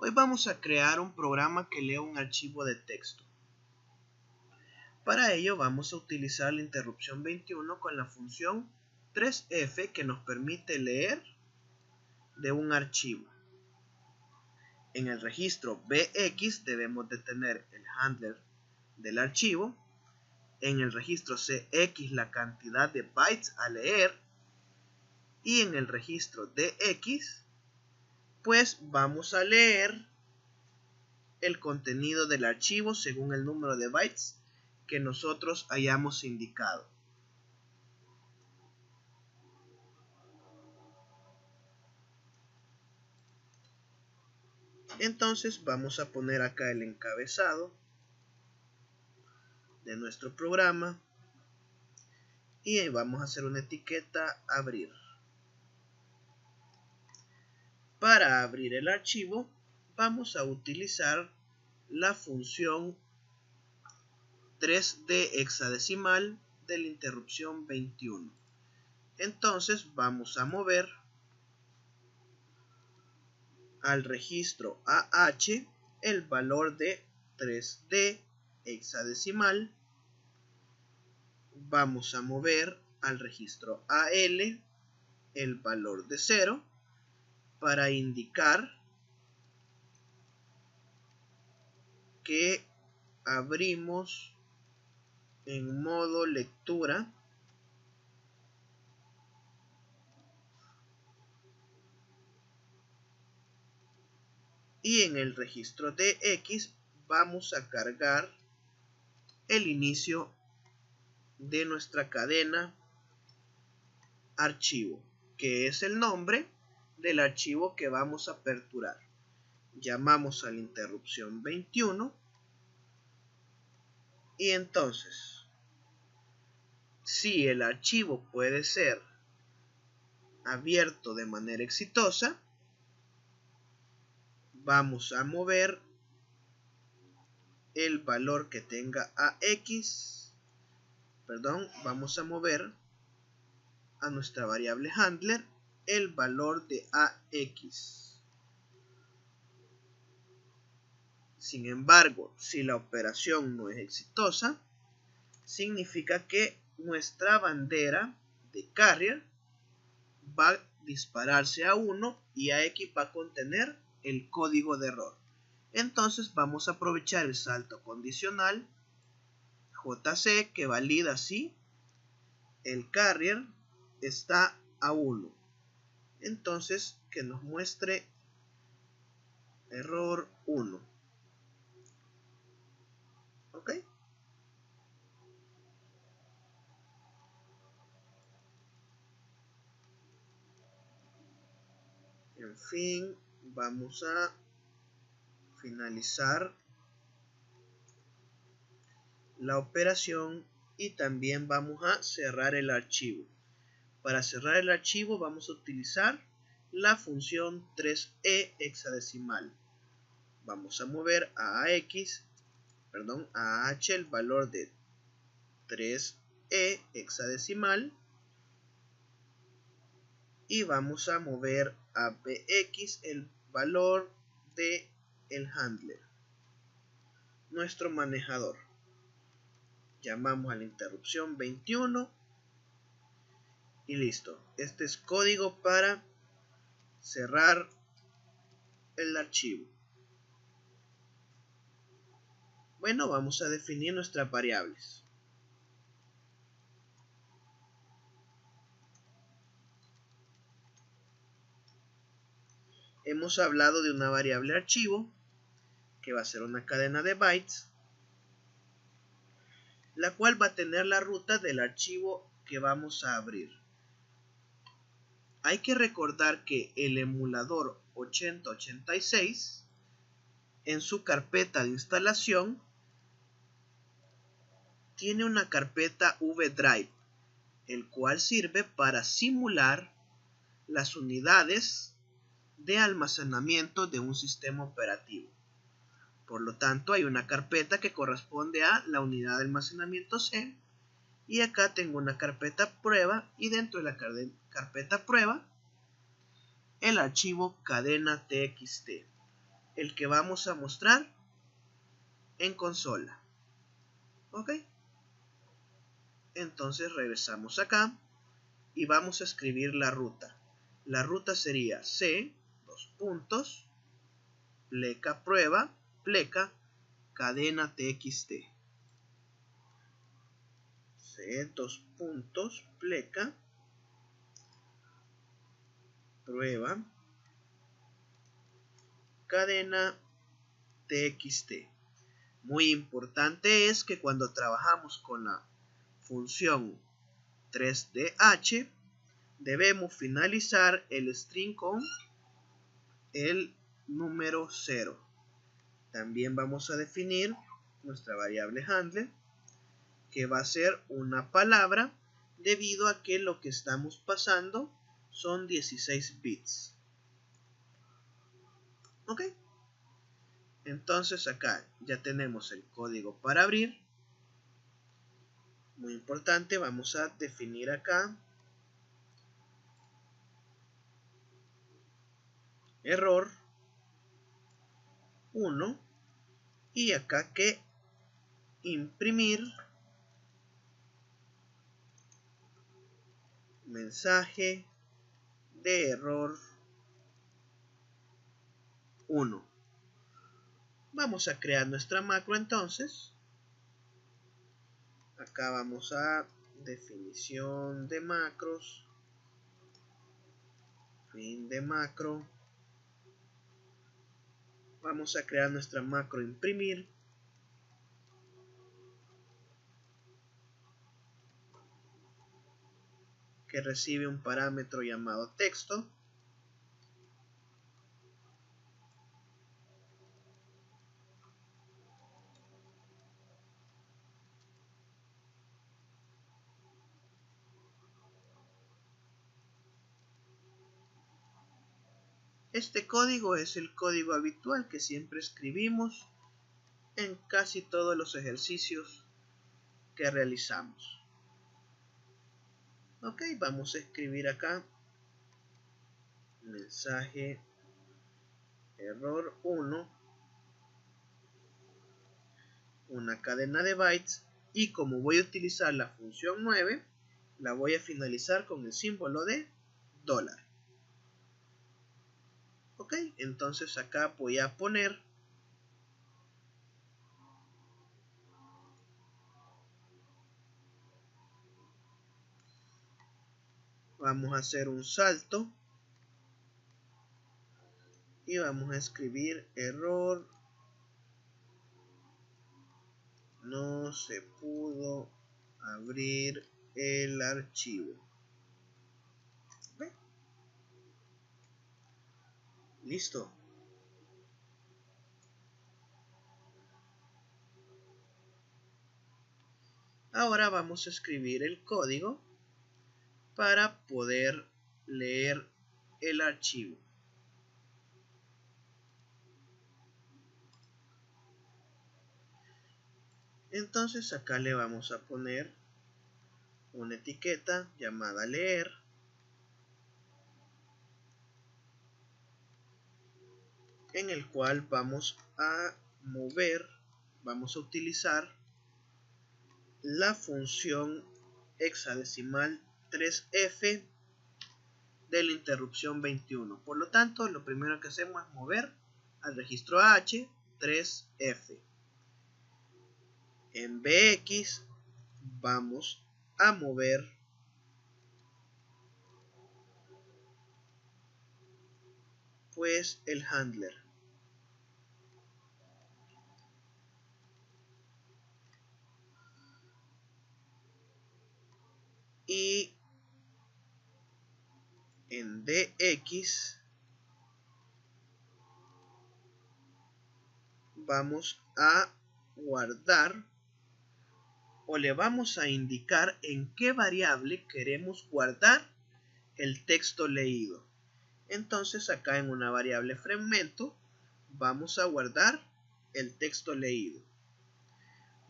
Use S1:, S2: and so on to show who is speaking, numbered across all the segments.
S1: Hoy vamos a crear un programa que lea un archivo de texto. Para ello vamos a utilizar la interrupción 21 con la función 3f que nos permite leer de un archivo. En el registro bx debemos de tener el handler del archivo. En el registro cx la cantidad de bytes a leer. Y en el registro dx pues vamos a leer el contenido del archivo según el número de bytes que nosotros hayamos indicado. Entonces vamos a poner acá el encabezado de nuestro programa y vamos a hacer una etiqueta abrir. Para abrir el archivo vamos a utilizar la función 3D hexadecimal de la interrupción 21. Entonces vamos a mover al registro AH el valor de 3D hexadecimal. Vamos a mover al registro AL el valor de 0 para indicar que abrimos en modo lectura y en el registro DX vamos a cargar el inicio de nuestra cadena archivo, que es el nombre del archivo que vamos a aperturar. Llamamos a la interrupción 21 y entonces si el archivo puede ser abierto de manera exitosa, vamos a mover el valor que tenga vamos a mover a nuestra variable handler el valor de AX. Sin embargo, si la operación no es exitosa, significa que nuestra bandera de carrier va a dispararse a 1 y AX va a contener el código de error. Entonces vamos a aprovechar el salto condicional JC que valida si el carrier está a 1. Entonces que nos muestre error 1. ¿Ok? En fin, vamos a finalizar la operación y también vamos a cerrar el archivo. Para cerrar el archivo vamos a utilizar la función 3e hexadecimal. Vamos a mover a AH el valor de 3e hexadecimal y vamos a mover a bx el valor de el handler, nuestro manejador. Llamamos a la interrupción 21 y listo. Este es código para cerrar el archivo. Bueno, vamos a definir nuestras variables. Hemos hablado de una variable archivo que va a ser una cadena de bytes, la cual va a tener la ruta del archivo que vamos a abrir. Hay que recordar que el emulador 8086 en su carpeta de instalación tiene una carpeta VDrive, el cual sirve para simular las unidades de almacenamiento de un sistema operativo. Por lo tanto, hay una carpeta que corresponde a la unidad de almacenamiento C y acá tengo una carpeta prueba y dentro de la carpeta prueba el archivo cadena.txt. el que vamos a mostrar en consola. ¿Ok? Entonces regresamos acá y vamos a escribir la ruta. La ruta sería C, pleca prueba, pleca, cadena txt. C, pleca, prueba, cadena txt. Muy importante es que cuando trabajamos con la función 3dh, debemos finalizar el string con el número 0. También vamos a definir nuestra variable handler, que va a ser una palabra debido a que lo que estamos pasando son 16 bits. ¿Ok? Entonces acá ya tenemos el código para abrir. Muy importante, vamos a definir acá error 1 y acá que imprimir mensaje de error 1. Vamos a crear nuestra macro entonces. Acá vamos a definición de macros, fin de macro. Vamos a crear nuestra macro imprimir. Que recibe un parámetro llamado texto. Este código es el código habitual que siempre escribimos en casi todos los ejercicios que realizamos. Ok, vamos a escribir acá mensaje error 1, una cadena de bytes, y como voy a utilizar la función 9, la voy a finalizar con el símbolo de dólar. Ok, entonces acá voy a poner vamos a hacer un salto y vamos a escribir error, no se pudo abrir el archivo. ¿Ve? Listo. Ahora vamos a escribir el código para poder leer el archivo. Entonces acá le vamos a poner una etiqueta llamada leer, en el cual vamos a vamos a utilizar la función hexadecimal 3f de la interrupción 21. Por lo tanto, lo primero que hacemos es mover al registro H 3f. En BX vamos a mover pues el handler. Y en DX vamos a guardar o le vamos a indicar en qué variable queremos guardar el texto leído. Entonces acá en una variable fragmento vamos a guardar el texto leído.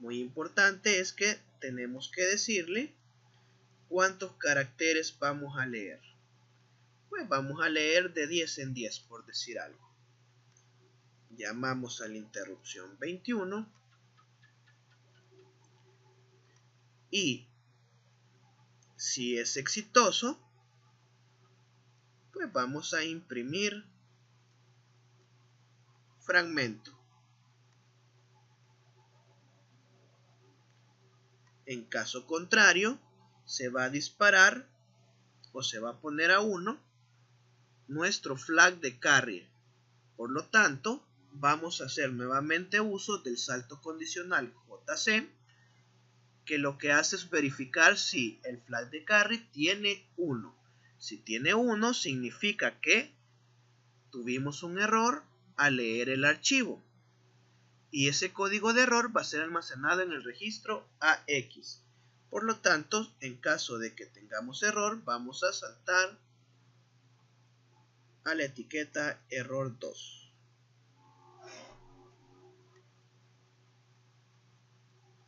S1: Muy importante es que tenemos que decirle cuántos caracteres vamos a leer. Pues vamos a leer de 10 en 10 por decir algo. Llamamos a la interrupción 21 y si es exitoso, pues vamos a imprimir fragmento. En caso contrario, se va a disparar o se va a poner a 1 nuestro flag de carrier. Por lo tanto, vamos a hacer nuevamente uso del salto condicional JC, que lo que hace es verificar si el flag de carry tiene 1. Si tiene 1, significa que tuvimos un error al leer el archivo. Y ese código de error va a ser almacenado en el registro AX. Por lo tanto, en caso de que tengamos error, vamos a saltar a la etiqueta error 2.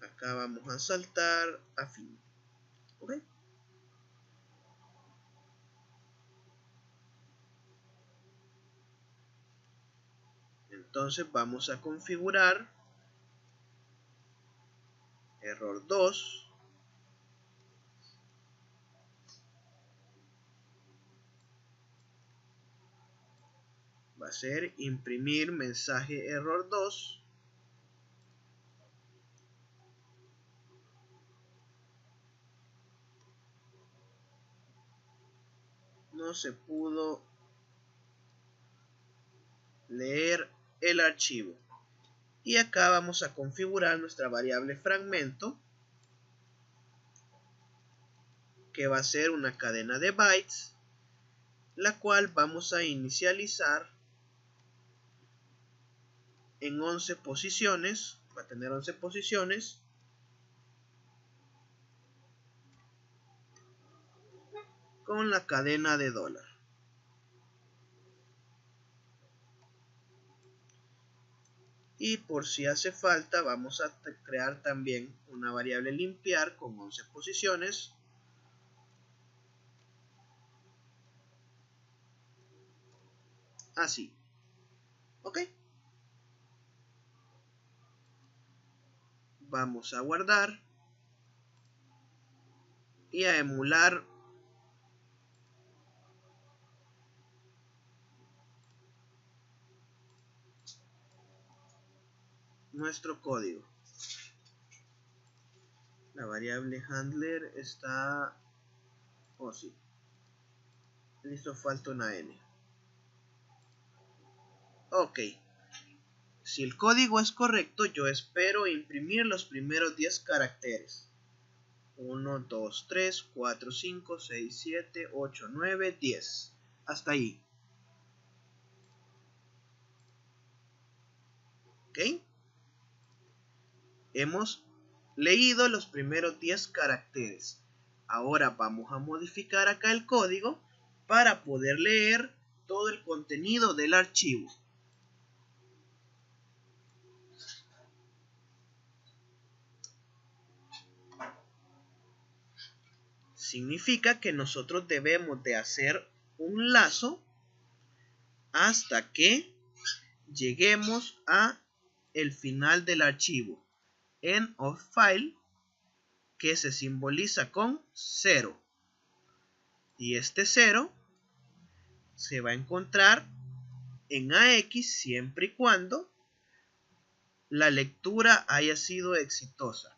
S1: Acá vamos a saltar a fin. ¿Ok? Entonces vamos a configurar error 2. Va a ser imprimir mensaje error 2. No se pudo leer el archivo. Y acá vamos a configurar nuestra variable fragmento, que va a ser una cadena de bytes, la cual vamos a inicializar en 11 posiciones. Va a tener 11 posiciones. Con la cadena de $. Y por si hace falta, vamos a crear también una variable limpiar con 11 posiciones. Así. ¿Ok? Vamos a guardar y a emular nuestro código. La variable handler está... Oh, sí. Listo, falta una N. Ok. Si el código es correcto, yo espero imprimir los primeros 10 caracteres. 1, 2, 3, 4, 5, 6, 7, 8, 9, 10. Hasta ahí. ¿Ok? Hemos leído los primeros 10 caracteres. Ahora vamos a modificar acá el código para poder leer todo el contenido del archivo. Significa que nosotros debemos de hacer un lazo hasta que lleguemos a el final del archivo, end of file, que se simboliza con 0. Y este 0 se va a encontrar en AX siempre y cuando la lectura haya sido exitosa.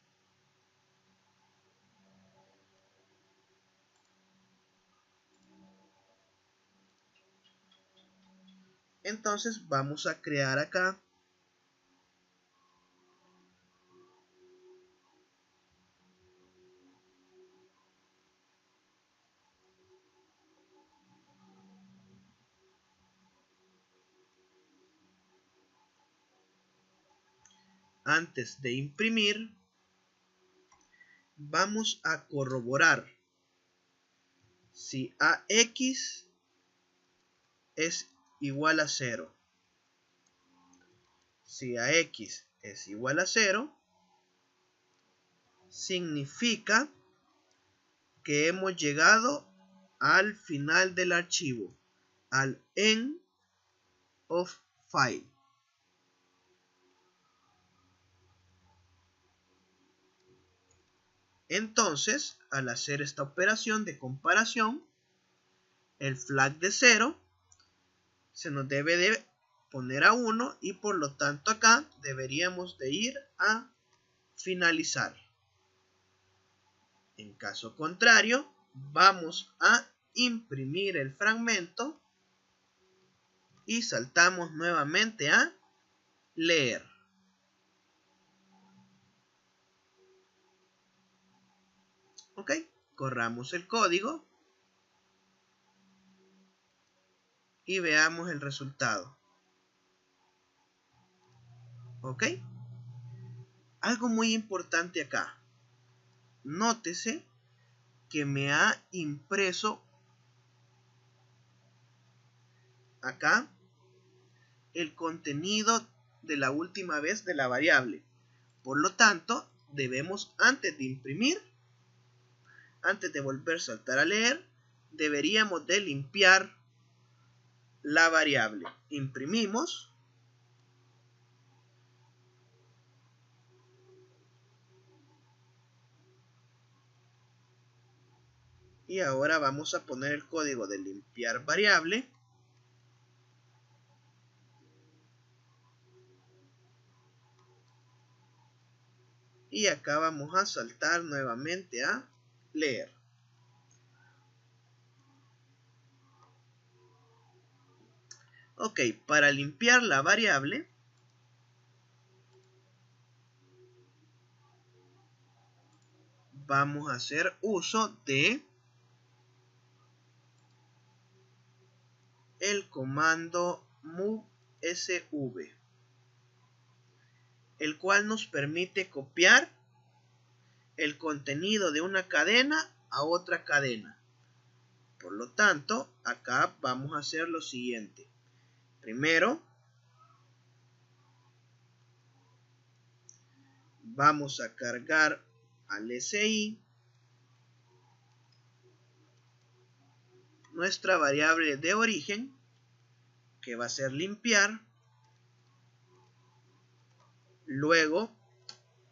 S1: Entonces vamos a crear acá antes de imprimir. Vamos a corroborar si AX es igual a 0. Si AX es igual a 0, significa que hemos llegado al final del archivo, al end of file. Entonces, al hacer esta operación de comparación, el flag de 0 se nos debe de poner a 1 y por lo tanto acá deberíamos de ir a finalizar. En caso contrario, vamos a imprimir el fragmento y saltamos nuevamente a leer. Ok, corramos el código y veamos el resultado. Ok, algo muy importante acá. Nótese que me ha impreso acá el contenido de la última vez de la variable. Por lo tanto, debemos antes de imprimir, antes de volver a saltar a leer, deberíamos de limpiar la variable. Imprimimos. Y ahora vamos a poner el código de limpiar variable. Y acá vamos a saltar nuevamente a leer. Ok, para limpiar la variable, vamos a hacer uso de el comando movesv, el cual nos permite copiar el contenido de una cadena a otra cadena. Por lo tanto, acá vamos a hacer lo siguiente. Primero, vamos a cargar al SI nuestra variable de origen, que va a ser limpiar. Luego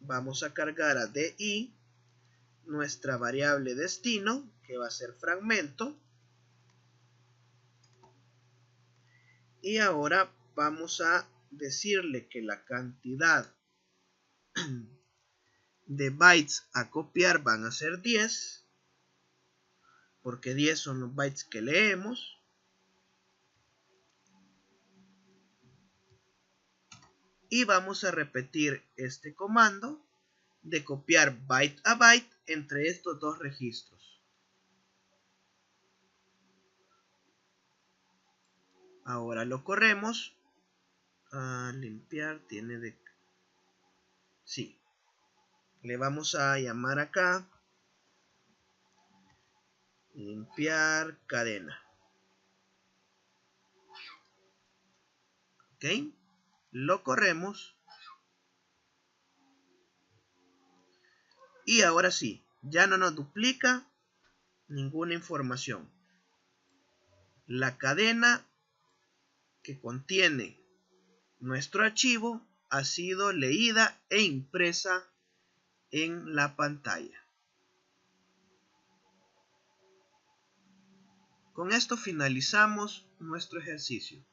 S1: vamos a cargar a DI nuestra variable destino, que va a ser fragmento. Y ahora vamos a decirle que la cantidad de bytes a copiar van a ser 10, porque 10 son los bytes que leemos. Y vamos a repetir este comando de copiar byte a byte entre estos dos registros. Ahora lo corremos. A limpiar tiene de... Sí. Le vamos a llamar acá limpiar cadena. Ok. Lo corremos. Y ahora sí, ya no nos duplica ninguna información. La cadena que contiene nuestro archivo ha sido leída e impresa en la pantalla. Con esto finalizamos nuestro ejercicio.